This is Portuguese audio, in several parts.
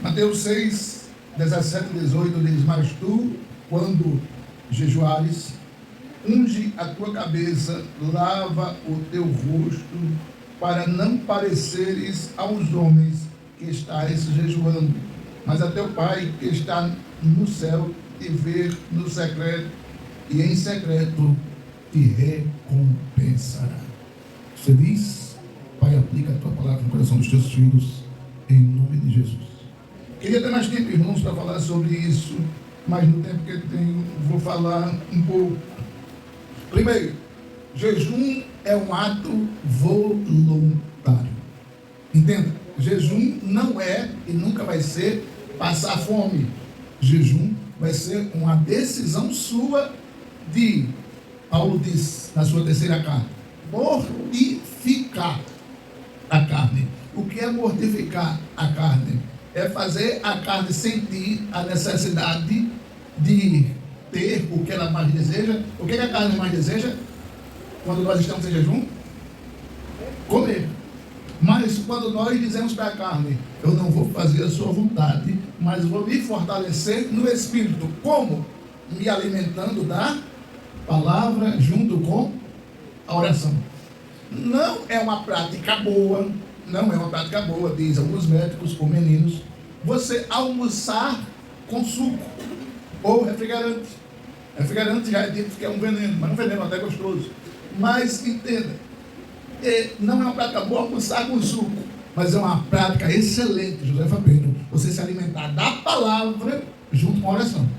Mateus 6, 17 e 18 diz: mas tu, quando jejuares, unge a tua cabeça, lava o teu rosto, para não pareceres aos homens que estais jejuando, mas a teu Pai que está no céu te vê no secreto, e em secreto te recompensará. Você diz: Pai, aplica a tua palavra no coração dos teus filhos, em nome de Jesus. Queria ter mais tempo, irmãos, para falar sobre isso, mas no tempo que eu tenho, vou falar um pouco. Primeiro, jejum é um ato voluntário. Entenda, jejum não é e nunca vai ser passar fome. Jejum vai ser uma decisão sua de, Paulo diz na sua terceira carta, mortificar a carne. O que é mortificar a carne? É fazer a carne sentir a necessidade de ter o que ela mais deseja. O que a carne mais deseja quando nós estamos em jejum? Comer. Mas quando nós dizemos para a carne: eu não vou fazer a sua vontade, mas vou me fortalecer no Espírito. Como? Me alimentando da palavra junto com a oração. Não é uma prática boa, não é uma prática boa, diz alguns médicos ou meninos, você almoçar com suco ou refrigerante. Refrigerante já é dito que é um veneno, mas um veneno até gostoso. Mas entenda, não é uma prática boa almoçar com suco, mas é uma prática excelente, Josefa Pedro, você se alimentar da palavra junto com a oração.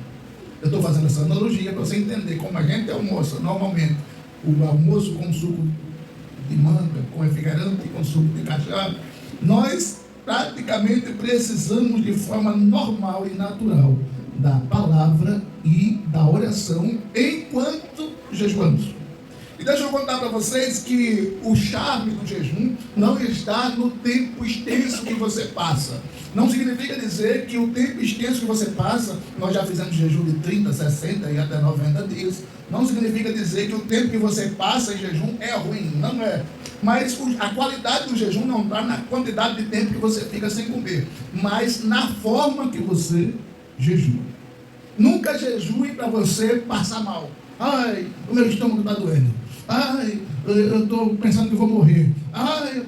Eu estou fazendo essa analogia para você entender como a gente almoça normalmente o almoço com suco de manga, com refrigerante, com suco de cachaça. Nós praticamente precisamos de forma normal e natural da palavra e da oração enquanto jejuamos. E deixa eu contar para vocês que o charme do jejum não está no tempo extenso que você passa. Não significa dizer que o tempo extenso que você passa, nós já fizemos jejum de 30, 60 e até 90 dias. Não significa dizer que o tempo que você passa em jejum é ruim, não é. Mas a qualidade do jejum não está na quantidade de tempo que você fica sem comer, mas na forma que você jejua. Nunca jejue para você passar mal. Ai, o meu estômago está doendo. Ai, eu estou pensando que vou morrer. Ai,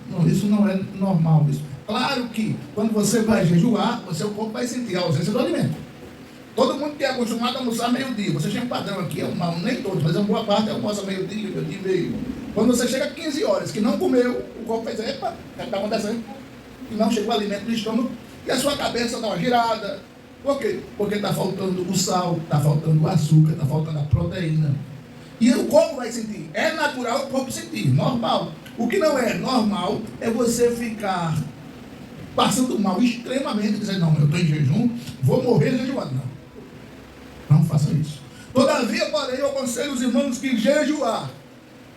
Não, isso não é normal. Isso. Claro que quando você vai jejuar, o seu corpo vai sentir a ausência do alimento. Todo mundo que é acostumado a almoçar meio-dia. Você chega um padrão aqui, nem todos, mas uma boa parte almoça meio-dia, meio-dia e meio. Quando você chega a 15 horas que não comeu, o corpo vai dizer: epa, o que está acontecendo? E não chegou alimento no estômago, e a sua cabeça dá uma girada. Por quê? Porque está faltando o sal, está faltando o açúcar, está faltando a proteína. E o corpo vai sentir. É natural o corpo sentir, normal. O que não é normal é você ficar passando mal extremamente, dizer: não, eu estou em jejum, vou morrer jejuando. Não faça isso. Todavia, porém, eu aconselho os irmãos que jejuar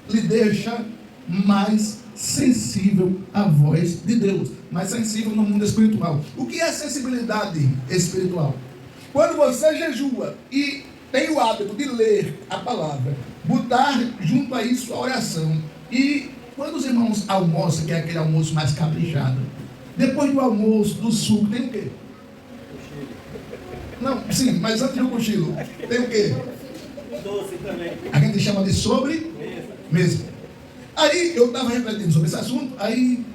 lhe deixa mais sensível à voz de Deus, mais sensível no mundo espiritual. O que é sensibilidade espiritual? Quando você jejua e tem o hábito de ler a palavra, botar junto a isso a oração, e quando os irmãos almoçam, que é aquele almoço mais caprichado, depois do almoço, do suco, tem o quê? Não, sim, mas antes do cochilo, tem o quê? Doce também. A gente chama de sobremesa. Aí eu estava refletindo sobre esse assunto, aí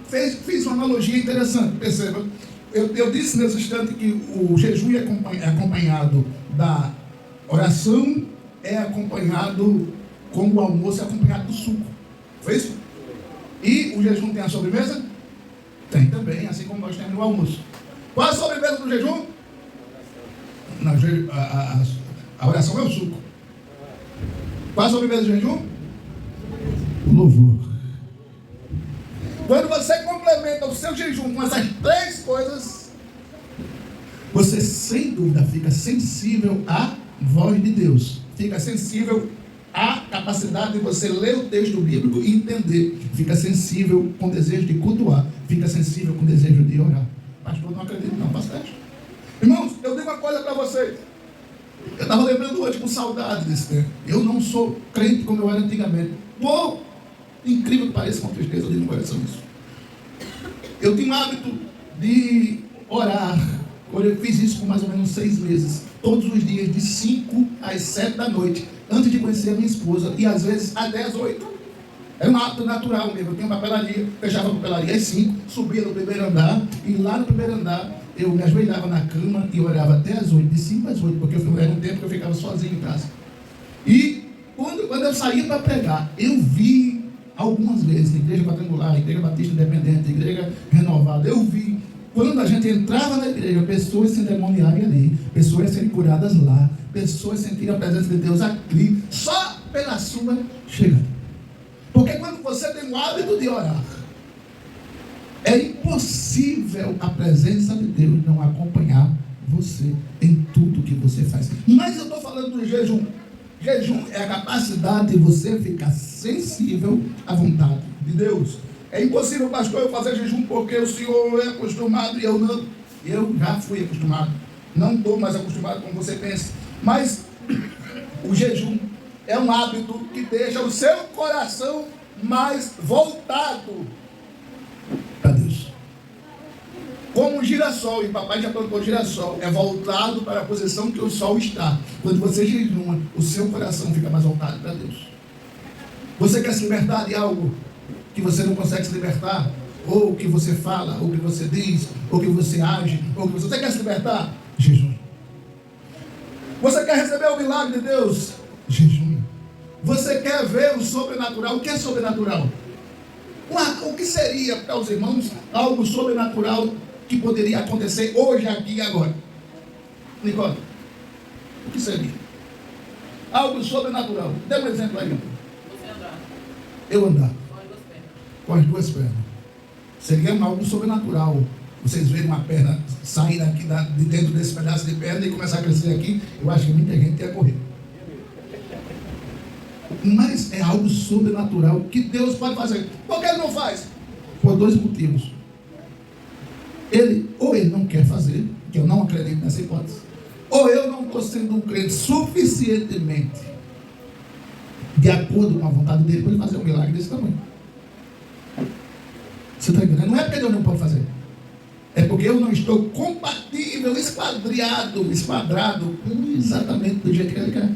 fiz uma analogia interessante, perceba. Eu disse nesse instante que o jejum é acompanhado da oração, é acompanhado, como o almoço é acompanhado do suco. Foi isso? E o jejum tem a sobremesa? Tem também, assim como nós temos o almoço. Qual a sobremesa do jejum? Não, a oração é o suco. Qual a sobremesa do jejum? O louvor. Quando você complementa o seu jejum com essas três coisas, você sem dúvida fica sensível à voz de Deus, fica sensível à capacidade de você ler o texto bíblico e entender, fica sensível com desejo de cultuar, fica sensível com desejo de orar. Pastor, não acredito não, faça teste. Irmãos, eu digo uma coisa para vocês. Eu estava lembrando hoje com saudade desse tempo. Eu não sou crente como eu era antigamente. Pô, incrível que pareça, com tristeza de no coração isso. Eu tinha o hábito de orar. Eu fiz isso por mais ou menos 6 meses. Todos os dias, de 5 às 7 da noite. Antes de conhecer a minha esposa. E às vezes até às 8. É um hábito natural mesmo. Eu tinha uma papelaria, fechava a papelaria às 5, subia no primeiro andar. E lá no primeiro andar, eu me ajoelhava na cama e orava até às 8. De 5 às 8. Porque era um tempo que eu ficava sozinho em casa. E quando eu saía para pregar, eu vi algumas vezes, na igreja quadrangular, igreja batista independente, igreja renovada, eu vi, quando a gente entrava na igreja, pessoas se endemoniarem ali, pessoas serem curadas lá, pessoas sentirem a presença de Deus aqui, só pela sua chegada. Porque quando você tem o hábito de orar, é impossível a presença de Deus não acompanhar você em tudo que você faz. Mas eu estou falando do jejum. Jejum é a capacidade de você ficar sensível à vontade de Deus. É impossível, pastor, eu fazer jejum porque o senhor é acostumado e eu não. Eu já fui acostumado. Não estou mais acostumado como você pensa. Mas o jejum é um hábito que deixa o seu coração mais voltado para Deus. Como um girassol, e papai já plantou girassol, é voltado para a posição que o sol está. Quando você jejuma, o seu coração fica mais voltado para Deus. Você quer se libertar de algo que você não consegue se libertar? Ou que você fala, ou que você diz, ou que você age, ou que você quer se libertar? Jejum. Você quer receber o milagre de Deus? Jejum. Você quer ver o sobrenatural? O que é sobrenatural? O que seria para os irmãos algo sobrenatural que poderia acontecer hoje, aqui e agora? Nicole, o que seria? Algo sobrenatural. Dê um exemplo aí. Você andar. Eu andar. Com as 2 pernas. Com as 2 pernas. Seria algo sobrenatural. Vocês verem uma perna sair daqui de dentro desse pedaço de perna e começar a crescer aqui. Eu acho que muita gente ia correr. Mas é algo sobrenatural que Deus pode fazer. Por que Ele não faz? Por 2 motivos. Ou Ele não quer fazer, que eu não acredito nessa hipótese, ou eu não estou sendo um crente suficientemente de acordo com a vontade dele para Ele fazer um milagre desse tamanho. Você está entendendo? Não é porque Deus não pode fazer. É porque eu não estou compatível, esquadrado com exatamente do jeito que Ele quer.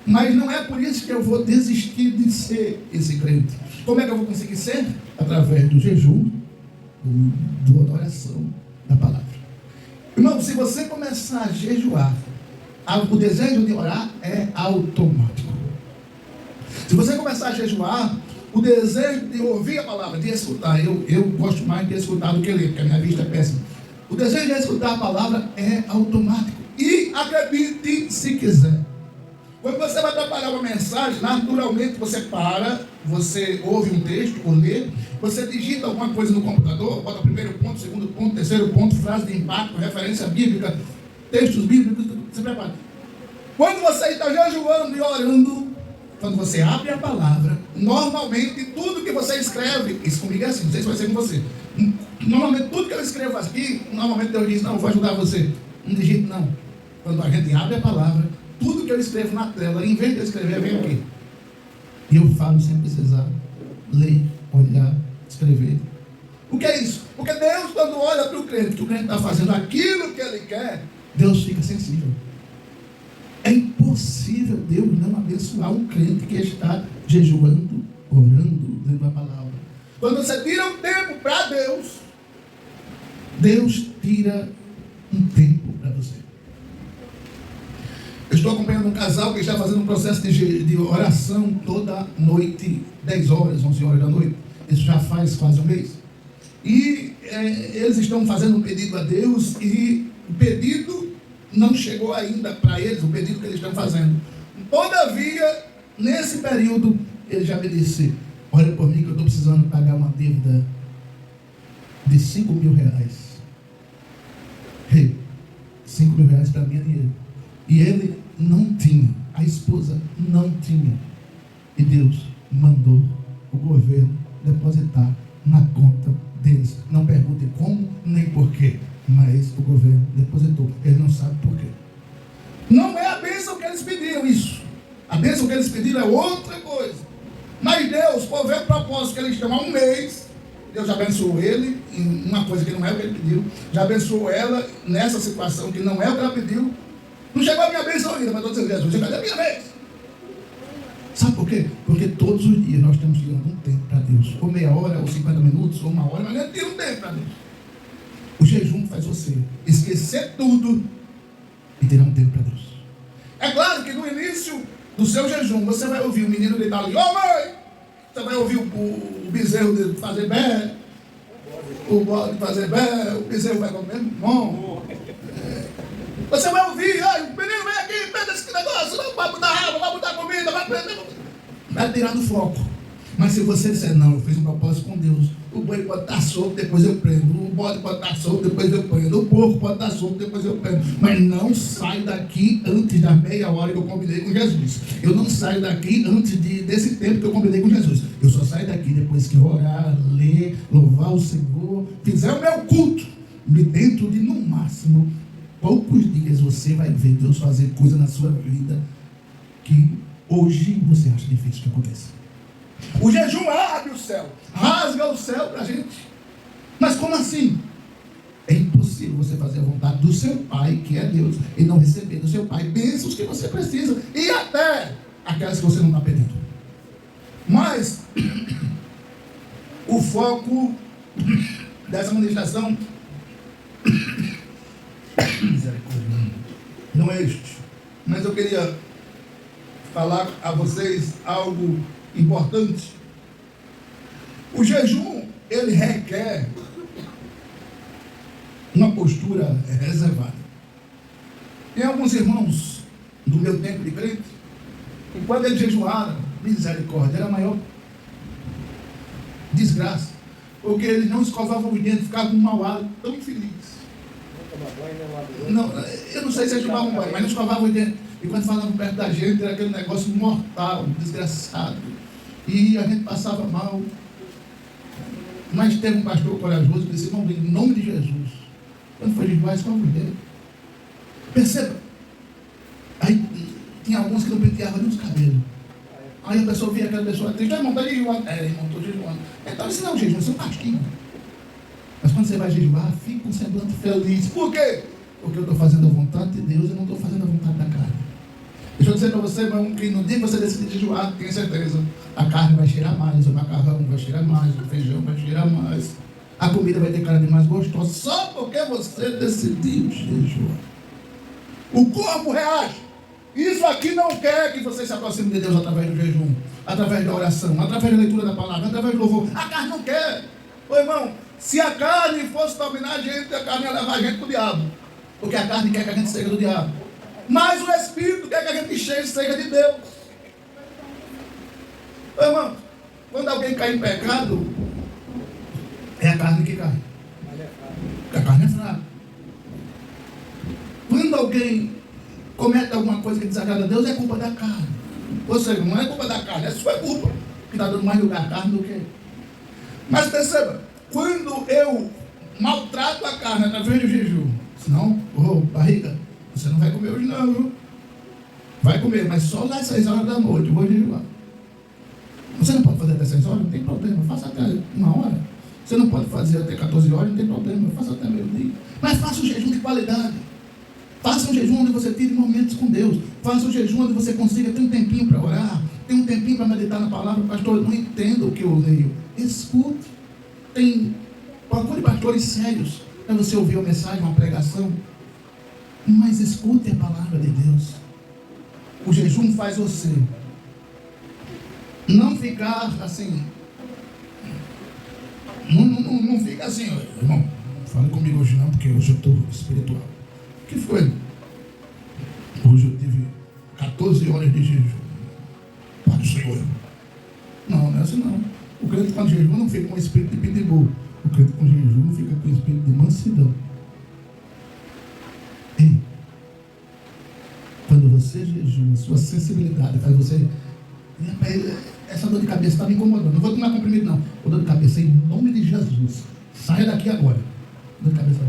Mas não é por isso que eu vou desistir de ser esse crente. Como é que eu vou conseguir ser? Através do jejum, da oração, da palavra. Irmão, se você começar a jejuar, o desejo de orar é automático. Se você começar a jejuar, o desejo de ouvir a palavra, de escutar, eu gosto mais de escutar do que ler, porque a minha vista é péssima. O desejo de escutar a palavra é automático. E acredite se quiser. Quando você vai preparar uma mensagem, naturalmente você para, você ouve um texto ou lê, você digita alguma coisa no computador, bota o primeiro ponto, segundo ponto, terceiro ponto, frase de impacto, referência bíblica, textos bíblicos, você prepara. Quando você está jejuando e orando, quando você abre a palavra, normalmente tudo que você escreve, isso comigo é assim, não sei se vai ser com você, normalmente tudo que eu escrevo aqui, normalmente Deus diz, não, vou ajudar você, não digite não. Quando a gente abre a palavra, tudo que eu escrevo na tela, em vez de eu escrever, vem aqui. E eu falo sem precisar ler, olhar, escrever. O que é isso? Porque Deus, quando olha para o crente, que o crente está fazendo aquilo que Ele quer, Deus fica sensível. É impossível Deus não abençoar um crente que está jejuando, orando, lendo a palavra. Quando você tira um tempo para Deus, Deus tira um tempo para você. Eu estou acompanhando um casal que está fazendo um processo de oração toda noite, 10 horas, 11 horas da noite. Isso já faz quase um mês. E eles estão fazendo um pedido a Deus e o pedido não chegou ainda para eles, o pedido que eles estão fazendo. Todavia, nesse período, ele já me disse, olha por mim que eu estou precisando pagar uma dívida de R$5.000. Hey, R$5.000 para mim é dinheiro. E ele não tinha, a esposa não tinha. E Deus mandou o governo depositar na conta deles. Não pergunte como nem porquê, mas o governo depositou. Ele não sabe porquê. Não é a bênção que eles pediram isso. A bênção que eles pediram é outra coisa. Mas Deus, por ver o propósito que eles estão há um mês, Deus já abençoou ele em uma coisa que não é o que ele pediu. Já abençoou ela nessa situação que não é o que ela pediu. Não chegou a minha bênção ainda, mas estou dizendo, Jesus, cadê a minha bênção? Sabe por quê? Porque todos os dias nós temos tirando um tempo para Deus. Ou meia hora, ou 50 minutos, ou uma hora, mas nós tira um tempo para Deus. O jejum faz você esquecer tudo e tirar um tempo para Deus. É claro que no início do seu jejum, você vai ouvir o menino gritar ali, ô mãe! Você vai ouvir o bezerro de fazer bé, o bode de fazer bé, o bezerro vai comer bom. Você vai ouvir, o menino vem aqui, pega esse negócio, vai botar água, vai botar comida, vai tirar do foco. Mas se você disser, não, eu fiz um propósito com Deus, o boi pode estar solto, depois eu prendo, o bode pode estar solto, depois eu prendo, o porco pode estar solto, depois eu prendo, mas não sai daqui antes da meia hora que eu combinei com Jesus. Eu não saio daqui antes desse tempo que eu combinei com Jesus. Eu só saio daqui depois que eu orar, ler, louvar o Senhor, fizer o meu culto, e dentro de, no máximo, poucos dias você vai ver Deus fazer coisa na sua vida que hoje você acha difícil que aconteça. O jejum abre o céu, rasga o céu para a gente. Mas como assim? É impossível você fazer a vontade do seu Pai, que é Deus, e não receber do seu Pai bênçãos que você precisa, e até aquelas que você não está pedindo. Mas o foco dessa ministração não é este. Mas eu queria falar a vocês algo importante. O jejum, ele requer uma postura reservada. Tem alguns irmãos do meu tempo de crente, que quando eles jejuaram, misericórdia, era a maior desgraça, porque eles não escovavam os dentes, ficavam com um mau hálito tão infeliz. Não, eu não sei se eles tomavam banho, mas não escovavam os dentes. E quando falavam perto da gente, era aquele negócio mortal, desgraçado. E a gente passava mal. Mas teve um pastor corajoso que disse, irmão, em nome de Jesus, quando foi jejuar, escova os dentes. Perceba. Aí tinha alguns que não penteavam nem os cabelos. Aí a pessoa via aquela pessoa triste, irmão, está jejuando. Irmão, estou jejuando. Então isso não é um jejum, isso é um castigo. Mas quando você vai jejuar, fica com um semblante feliz. Por quê? Porque eu estou fazendo a vontade de Deus e não estou fazendo a vontade da carne. Deixa eu dizer para você, irmão, que no dia que você decidir jejuar, tenha certeza, a carne vai cheirar mais, o macarrão vai cheirar mais, o feijão vai cheirar mais, a comida vai ter cara de mais gostosa, só porque você decidiu jejuar. O corpo reage. Isso aqui não quer que você se aproxime de Deus através do jejum, através da oração, através da leitura da palavra, através do louvor. A carne não quer. Ô irmão, se a carne fosse dominar a gente, a carne ia levar a gente para o diabo. Porque a carne quer que a gente seja do diabo. Mas o Espírito quer que a gente seja de Deus. Ô irmão, quando alguém cai em pecado, é a carne que cai. Porque a carne é fraca. Quando alguém comete alguma coisa que desagrada a Deus, é culpa da carne. Ou seja, não é culpa da carne, é sua culpa. Que está dando mais lugar à carne do que. Mas perceba, quando eu maltrato a carne através do jejum, senão, barriga, você não vai comer hoje não, viu? Vai comer, mas só às 6 horas da noite, eu vou jejuar. Você não pode fazer até 6 horas, não tem problema, faça até 1 hora. Você não pode fazer até 14 horas, não tem problema, faça até meio-dia. Mas faça um jejum de qualidade. Faça um jejum onde você tire momentos com Deus. Faça um jejum onde você consiga ter um tempinho para orar, ter um tempinho para meditar na palavra. Pastor, eu não entendo o que eu leio. Escute. Procure pastores sérios para você ouvir uma mensagem, uma pregação. Mas escute a palavra de Deus. O jejum faz você não ficar assim. Não fica assim, irmão. Não fale comigo hoje não, porque hoje eu estou espiritual. O que foi? Hoje eu tive 14 horas de jejum. Para o Senhor. Não é assim não. O crente com jejum não fica com o espírito de pitbull. O crente com jejum fica com o espírito de mansidão. Ei, quando você jejua, sua sensibilidade faz você. Essa dor de cabeça está me incomodando. Não vou tomar comprimido, não. Vou dor de cabeça em nome de Jesus. Saia daqui agora. Dor de cabeça.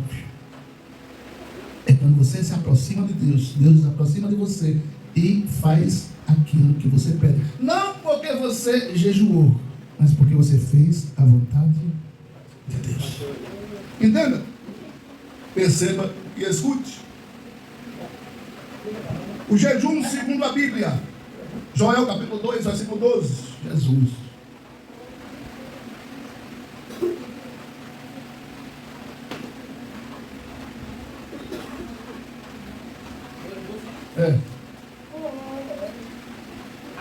É quando você se aproxima de Deus, Deus se aproxima de você e faz aquilo que você pede. Não porque você jejuou, mas porque você fez a vontade de Deus. Entenda? Perceba e escute. O jejum segundo a Bíblia. Joel capítulo 2, versículo 12. Jesus.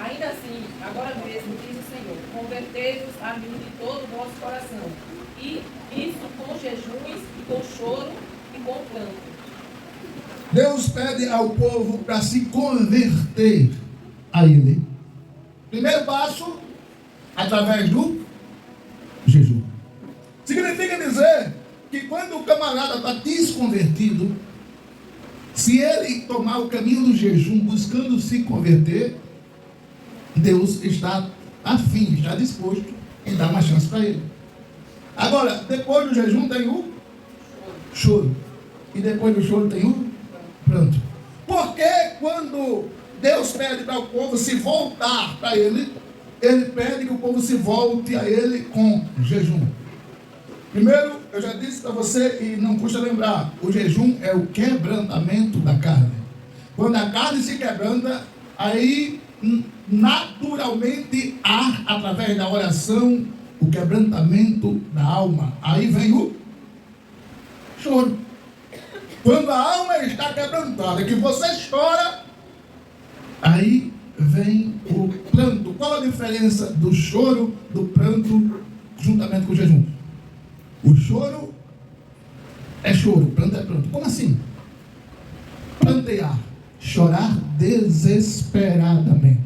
Ainda assim, agora mesmo, diz o Senhor, convertei-vos a mim de todo o vosso coração, e isso com jejuns, e com choro, e com pranto. Deus pede ao povo para se converter a Ele. Primeiro passo, através do jejum. Significa dizer que quando o camarada está desconvertido, se ele tomar o caminho do jejum, buscando se converter, Deus está afim, está disposto em dar uma chance para ele. Agora, depois do jejum tem o choro. E depois do choro tem o pranto. Porque quando Deus pede para o povo se voltar para Ele, Ele pede que o povo se volte a Ele com jejum. Primeiro, eu já disse para você, e não custa lembrar, o jejum é o quebrantamento da carne. Quando a carne se quebranta, aí naturalmente há, através da oração, o quebrantamento da alma. Aí vem o choro. Quando a alma está quebrantada, que você chora, aí vem o pranto. Qual a diferença do choro, do pranto, juntamente com o jejum? O choro é choro, o pranto é pranto. Como assim? Prantear, chorar desesperadamente.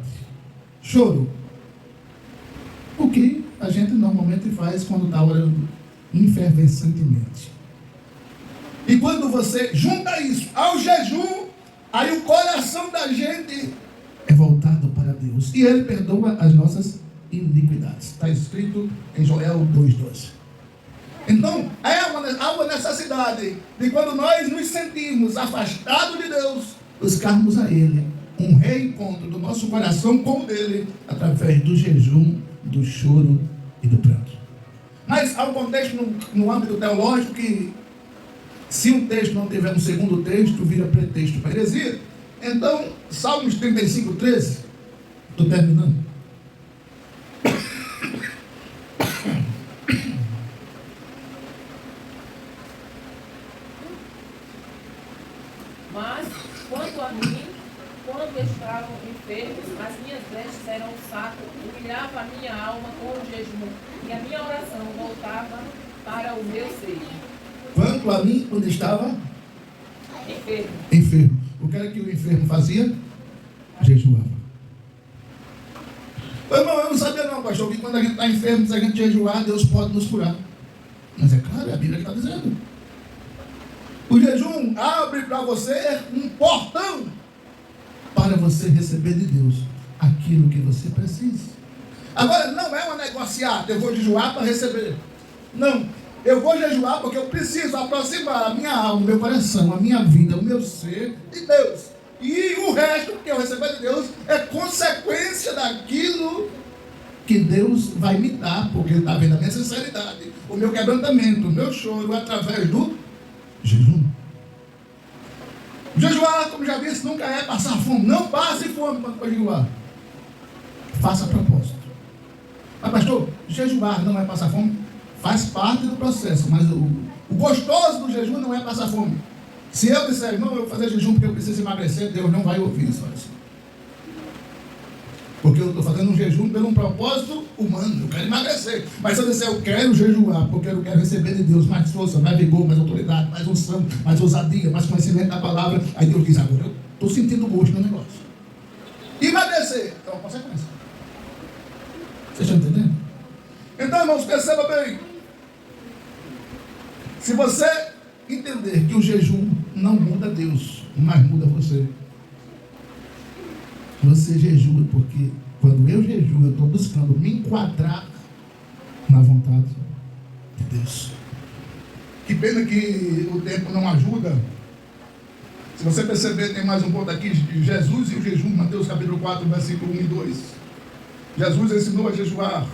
Choro, o que a gente normalmente faz quando está orando infervescentemente. E quando você junta isso ao jejum, aí o coração da gente é voltado para Deus. E Ele perdoa as nossas iniquidades. Está escrito em Joel 2,12. Então, há uma necessidade de quando nós nos sentimos afastados de Deus, buscarmos a Ele um reencontro do nosso coração com o dele, através do jejum, do choro e do pranto. Mas há um contexto no âmbito teológico que, se um texto não tiver um segundo texto, vira pretexto para heresia. Então, Salmos 35, 13, estou terminando. Mas, quanto a mim, quando estavam enfermos, as minhas vestes eram um saco, humilhava a minha alma com o jejum, e a minha oração voltava para o meu seio. Quanto a mim, quando estava Enfermo. enfermo. O que era que o enfermo fazia? Jejuava. Irmão, eu não sabia não, pastor, que quando a gente está enfermo, se a gente jejuar, Deus pode nos curar. Mas é claro, é a Bíblia que está dizendo. O jejum abre para você um portão para você receber de Deus aquilo que você precisa. Agora, não é uma negociata, eu vou jejuar para receber. Não, eu vou jejuar porque eu preciso aproximar a minha alma, o meu coração, a minha vida, o meu ser de Deus. E o resto que eu receber de Deus é consequência daquilo que Deus vai me dar, porque Ele está vendo a minha sinceridade, o meu quebrantamento, o meu choro, através do jejum. Jejuar, como já disse, nunca é passar fome. Não passe fome quando for jejuar. Faça a propósito. Mas pastor, jejuar não é passar fome? Faz parte do processo, mas o gostoso do jejum não é passar fome. Se eu disser, irmão, eu vou fazer jejum porque eu preciso emagrecer, Deus não vai ouvir isso. Porque eu estou fazendo um jejum por um propósito humano, eu quero emagrecer. Mas se eu disser, eu quero jejuar porque eu quero receber de Deus mais força, mais vigor, mais autoridade, mais unção, mais ousadia, mais conhecimento da palavra, aí Deus diz, agora eu estou sentindo gosto no negócio. Emagrecer é uma consequência. Vocês estão entendendo? Então, irmãos, perceba bem. Se você entender que o jejum não muda Deus, mas muda você. Você jejua porque quando eu jejuo, eu estou buscando me enquadrar na vontade de Deus. Que pena que o tempo não ajuda. Se você perceber, tem mais um ponto aqui, Jesus e o jejum, Mateus capítulo 4, versículo 1 e 2. Jesus ensinou a jejuar.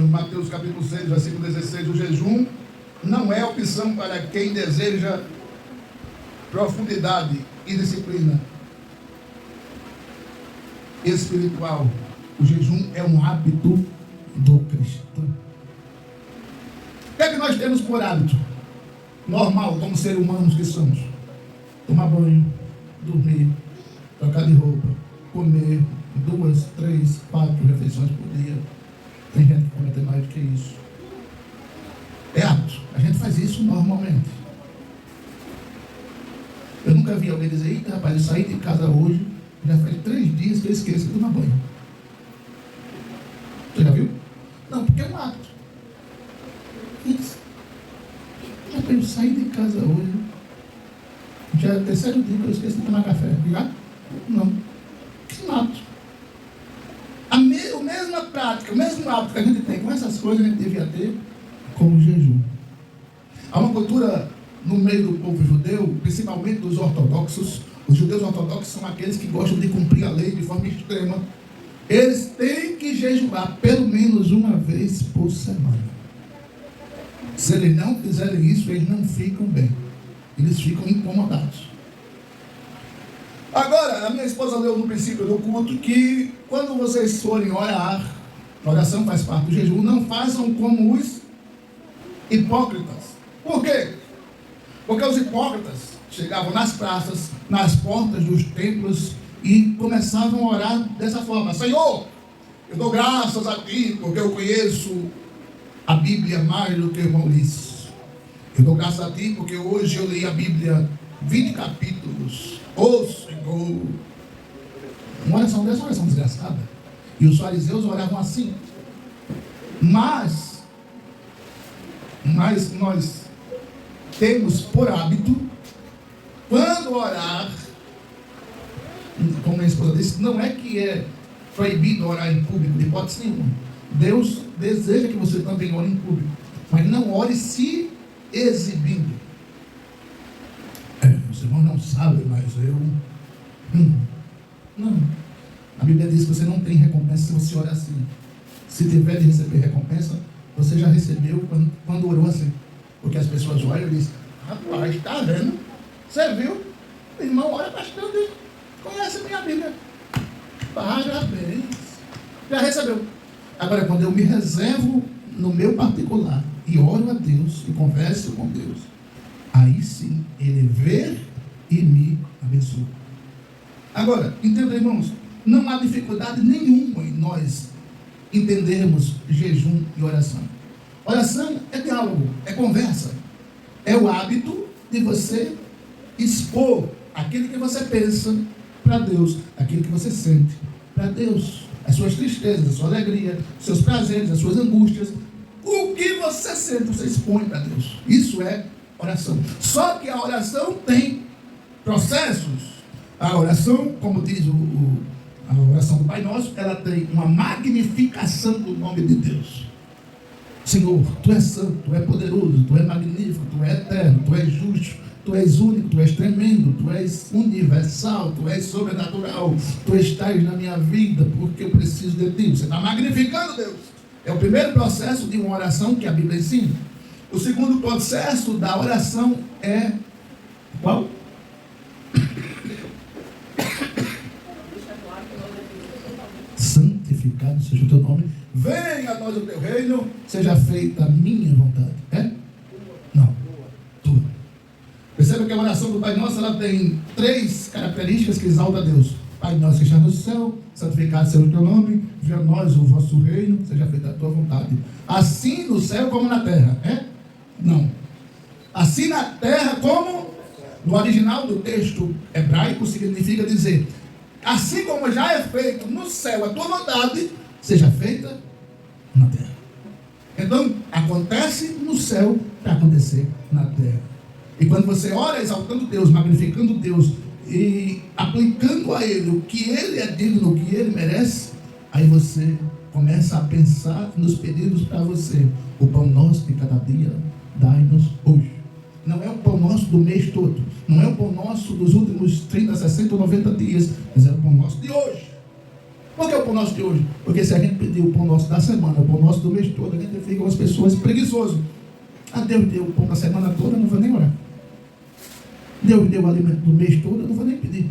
Mateus capítulo 6, versículo 16, o jejum não é opção para quem deseja profundidade e disciplina espiritual. O jejum é um hábito do cristão. O que é que nós temos por hábito? Normal, como seres humanos que somos. Tomar banho, dormir, trocar de roupa, comer 2, 3, 4 refeições por dia. Tem gente que come até mais do que isso. É hábito. A gente faz isso normalmente. Eu nunca vi alguém dizer: eita, rapaz, eu saí de casa hoje, já faz 3 dias que eu esqueço de tomar banho. Você já viu? Não, porque é um hábito. Eu saí de casa hoje, já é o 3º dia que eu esqueço de tomar café. Já? Não. Que hábito. A mesma prática, o mesmo hábito que a gente tem com essas coisas, a gente devia ter com o jejum. Há uma cultura no meio do povo judeu, principalmente dos ortodoxos. Os judeus ortodoxos são aqueles que gostam de cumprir a lei de forma extrema. Eles têm que jejuar pelo menos uma vez por semana. Se eles não fizerem isso, eles não ficam bem. Eles ficam incomodados. Agora, a minha esposa leu no princípio do culto que quando vocês forem orar, a oração faz parte do jejum, não façam como os hipócritas. Por quê? Porque os hipócritas chegavam nas praças, nas portas dos templos e começavam a orar dessa forma: Senhor, eu dou graças a Ti porque eu conheço a Bíblia mais do que o irmão Ulisses. Eu dou graças a Ti porque hoje eu li a Bíblia 20 capítulos. Ô Senhor! Uma oração dessa, uma oração desgraçada. E os fariseus oravam assim. Mas nós temos por hábito, quando orar, como minha esposa disse, não é que é proibido orar em público, de hipótese nenhuma. Deus deseja que você também ore em público, mas não ore se exibindo. Os irmãos não sabem, mas eu... Não. A Bíblia diz que você não tem recompensa se você ora assim. Se tiver de receber recompensa, você já recebeu quando orou assim. Porque as pessoas olham e dizem: rapaz, está vendo? Você viu? O irmão ora bastante, conhece minha Bíblia. Parabéns. Já recebeu. Agora, quando eu me reservo no meu particular e oro a Deus e converso com Deus, aí sim Ele vê e me abençoa. Agora, entenda, irmãos, não há dificuldade nenhuma em nós entendermos jejum e oração. Oração é diálogo, é conversa, é o hábito de você expor aquilo que você pensa para Deus, aquilo que você sente para Deus, as suas tristezas, a sua alegria, os seus prazeres, as suas angústias. O que você sente, você expõe para Deus. Isso é oração. Só que a oração tem processos. A oração, como diz a oração do Pai Nosso, ela tem uma magnificação do nome de Deus. Senhor, Tu és santo, Tu és poderoso, Tu és magnífico, Tu és eterno, Tu és justo, Tu és único, Tu és tremendo, Tu és universal, Tu és sobrenatural, Tu estás na minha vida porque eu preciso de Ti. Você está magnificando Deus. É o primeiro processo de uma oração que a Bíblia ensina. O segundo processo da oração é qual? Santificado seja o Teu nome. Venha a nós o Teu reino. Seja feita a minha vontade. É? Não. Tua. Perceba que a oração do Pai Nosso, ela tem 3 características que exaltam a Deus. Pai nosso que está no céu, santificado seja o Teu nome. Venha a nós o vosso reino. Seja feita a Tua vontade. Assim no céu como na terra. É? Não. Assim na terra como no original do texto hebraico significa dizer: assim como já é feito no céu a Tua vontade, seja feita na terra. Então, acontece no céu para acontecer na terra. E quando você ora exaltando Deus, magnificando Deus e aplicando a Ele o que Ele é digno, o que Ele merece, aí você começa a pensar nos pedidos para você. O pão nosso de cada dia, dai-nos hoje. Não é o pão nosso do mês todo, não é o pão nosso dos últimos 30, 60 ou 90 dias, mas é o pão nosso de hoje. Por que o pão nosso de hoje? Porque se a gente pedir o pão nosso da semana, o pão nosso do mês todo, a gente fica com as pessoas preguiçosas. Ah, Deus deu o pão da semana toda, eu não vou nem orar. Deus deu o alimento do mês todo, eu não vou nem pedir.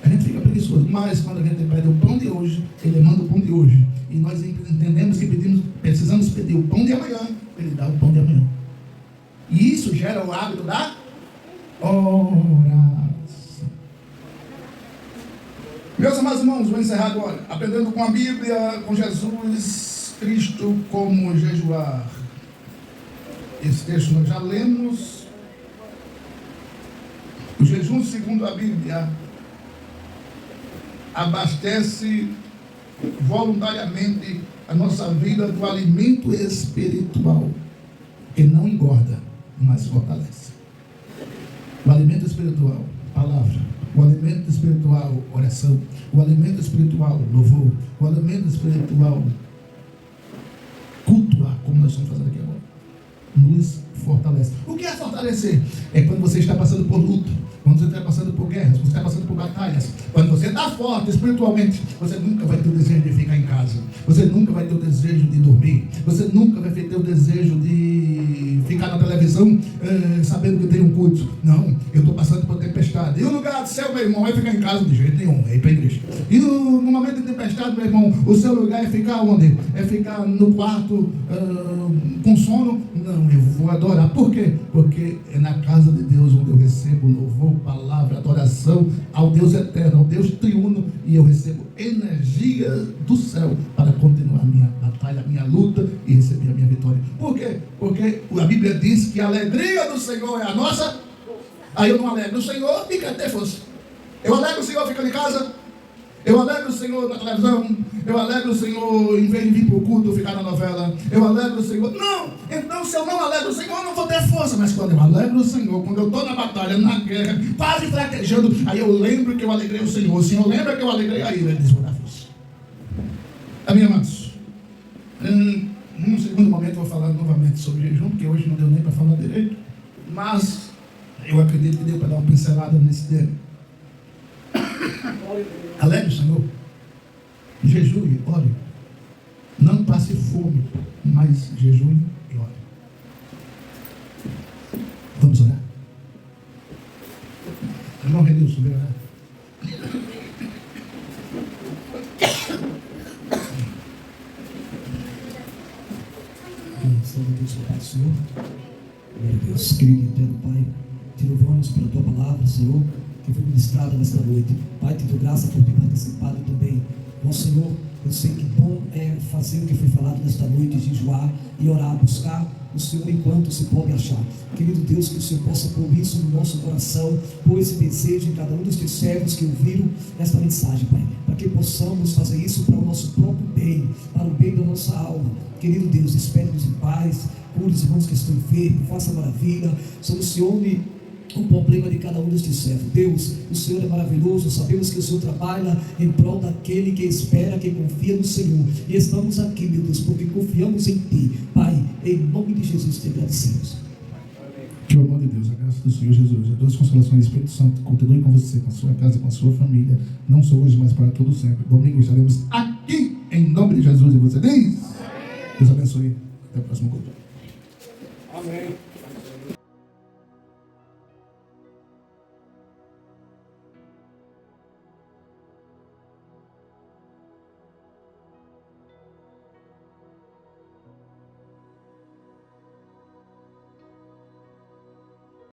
A gente fica preguiçoso. Mas quando a gente pede o pão de hoje, Ele manda o pão de hoje. E nós entendemos que precisamos pedir o pão de amanhã, Ele dá o pão de amanhã. E isso gera o hábito da oração. Meus amados irmãos, vou encerrar agora. Aprendendo com a Bíblia, com Jesus Cristo, como jejuar. Esse texto nós já lemos. O jejum, segundo a Bíblia, abastece voluntariamente a nossa vida do alimento espiritual, que não engorda, mas fortalece. O alimento espiritual, palavra. O alimento espiritual, oração. O alimento espiritual, louvor. O alimento espiritual, cultuar, como nós estamos fazendo aqui agora, nos fortalece. O que é fortalecer? É quando você está passando por luta, quando você está passando por guerras, quando você está passando por batalhas, quando você está forte espiritualmente, você nunca vai ter o desejo de ficar em casa, você nunca vai ter o desejo de dormir, você nunca vai ter o desejo de ficar na televisão sabendo que tem um culto. Não, eu estou passando por tempestade. E o lugar do céu, meu irmão, é ficar em casa de jeito nenhum, é ir para a igreja. E no momento de tempestade, meu irmão, o seu lugar é ficar onde? É ficar no quarto com sono? Não, eu vou adorar. Por quê? Porque é na casa de Deus onde eu recebo louvor, palavra, adoração ao Deus eterno, ao Deus triuno, e eu recebo energia do céu para continuar a minha batalha, a minha luta e receber a minha vitória. Por quê? Porque a Bíblia diz que a alegria do Senhor é a nossa. Aí eu não alegro o Senhor e quero ter força. Eu alegro o Senhor ficando em casa. Eu alegro o Senhor na televisão. Eu alegro o Senhor em vez de vir para o culto, ficar na novela. Eu alegro o Senhor. Não! Então, se eu não alegro o Senhor, eu não vou ter força. Mas quando eu alegro o Senhor, quando eu estou na batalha, na guerra, quase fraquejando, aí eu lembro que eu alegrei o Senhor. O Senhor lembra que eu alegrei, aí Ele diz: vou dar força. Amém, amados? Num segundo momento, eu vou falar novamente sobre jejum, porque hoje não deu nem para falar direito. Mas eu acredito que deu para dar uma pincelada nesse tema. Alegre o Senhor, jejue, ore. Não passe fome, mas jejue e ore. Vamos orar? Irmão Renilson, vem orar. Salve Deus, Pai do Senhor. Meu Deus, querido e eterno Pai, te louvamos pela tua palavra, Senhor, que foi ministrada nesta noite. Pai, te dou graça por ter participado também. Bom Senhor, eu sei que bom é fazer o que foi falado nesta noite, jejuar e orar, buscar o Senhor enquanto se pode achar. Querido Deus, que o Senhor possa pôr isso no nosso coração, pôr esse desejo em cada um dos teus servos que ouviram esta mensagem, Pai, para que possamos fazer isso para o nosso próprio bem, para o bem da nossa alma. Querido Deus, despede-nos em paz, cure os irmãos que estão enfermos, faça maravilha, solucione o problema de cada um destes servos. Deus, o Senhor é maravilhoso, sabemos que o Senhor trabalha em prol daquele que espera, que confia no Senhor, e estamos aqui, meu Deus, porque confiamos em Ti, Pai, em nome de Jesus te agradecemos. Que o amor de Deus, a graça do Senhor Jesus, a doce consolações do Espírito Santo continue com você, com a sua casa, com a sua família, não só hoje, mas para todo sempre. Domingo estaremos aqui, em nome de Jesus, e você diz: Deus abençoe, até o próximo culto. Amém.